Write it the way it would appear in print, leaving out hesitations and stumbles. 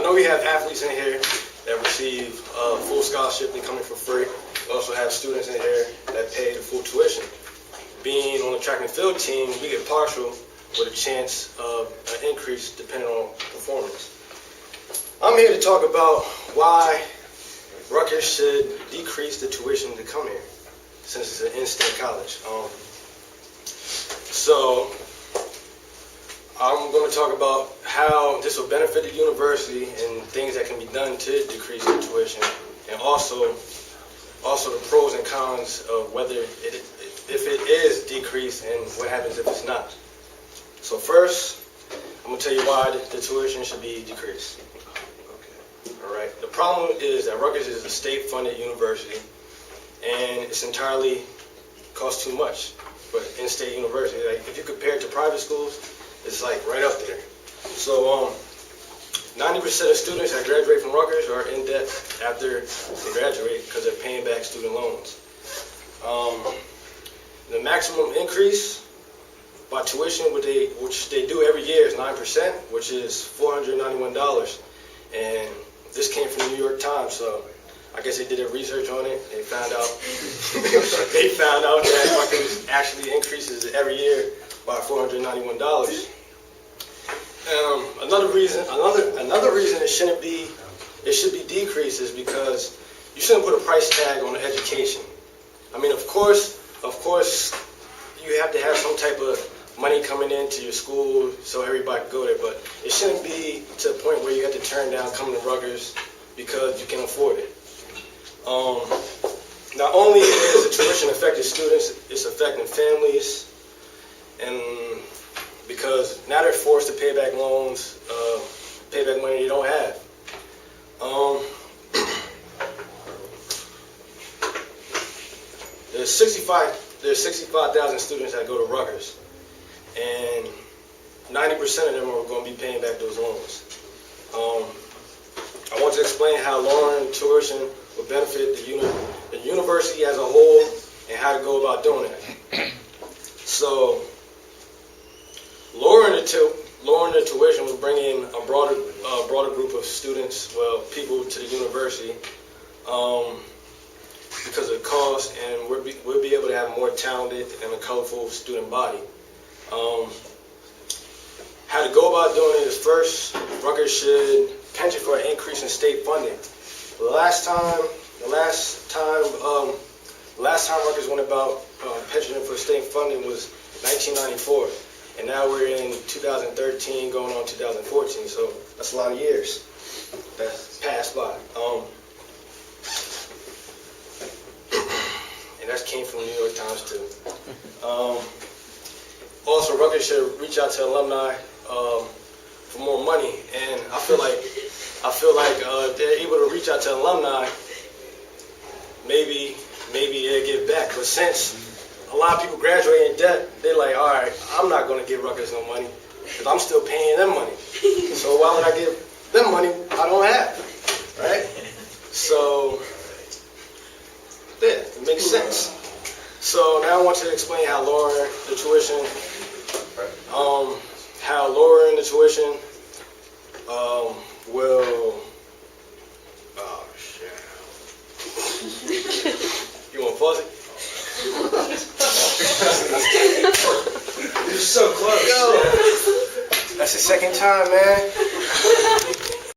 know we have athletes in here that receive full scholarship. They come in for free. We also have students in here that pay the full tuition. Being on the track and field team, we get partial with a chance of an increase depending on performance. I'm here to talk about why Rutgers should decrease the tuition to come here, since it's an in-state college. So I'm going to talk about how this will benefit the university and things that can be done to decrease the tuition, and also the pros and cons of whether if it is decreased and what happens if it's not. So first, I'm going to tell you why the tuition should be decreased. All right. The problem is that Rutgers is a state-funded university, and it's entirely costs too much for in-state university. Like if you compare it to private schools, it's like right up there. So 90% of students that graduate from Rutgers are in debt after they graduate because they're paying back student loans. The maximum increase by tuition, which they do every year, is 9%, which is $491. And this came from the New York Times, so I guess they did their research on it. They found out that Rutgers actually increases every year by $491. Another reason it should be decreased is because you shouldn't put a price tag on education. I mean, of course, you have to have some type of money coming into your school so everybody can go there, but it shouldn't be to the point where you have to turn down coming to Rutgers because you can afford it. Not only is the tuition affecting students, it's affecting families, and because now they're forced to pay back loans, pay back money they don't have. There's 65,000 students that go to Rutgers, and 90% of them are going to be paying back those loans. I want to explain how lowering tuition will benefit the university as a whole and how to go about doing it. So, lowering the tuition will bring in a broader group of students, people to the university, because of the cost, and we'll be able to have a more talented and a colorful student body. How to go about doing it is first, Rutgers should pension for an increase in state funding. The last time Rutgers went about pensioning for state funding was 1994, and now we're in 2013 going on 2014, so that's a lot of years that's passed by. And that came from the New York Times too. Also, Rutgers should reach out to alumni for more money, and I feel like if they're able to reach out to alumni, maybe they'll give back. But since a lot of people graduate in debt, they're like, all right, I'm not going to give Rutgers no money because I'm still paying them money. So why would I give them money I don't have, right? So yeah, it makes sense. So now I want to explain how lowering the tuition will. Oh shit! You want to pause it? You're so close. Yo, that's the second time, man.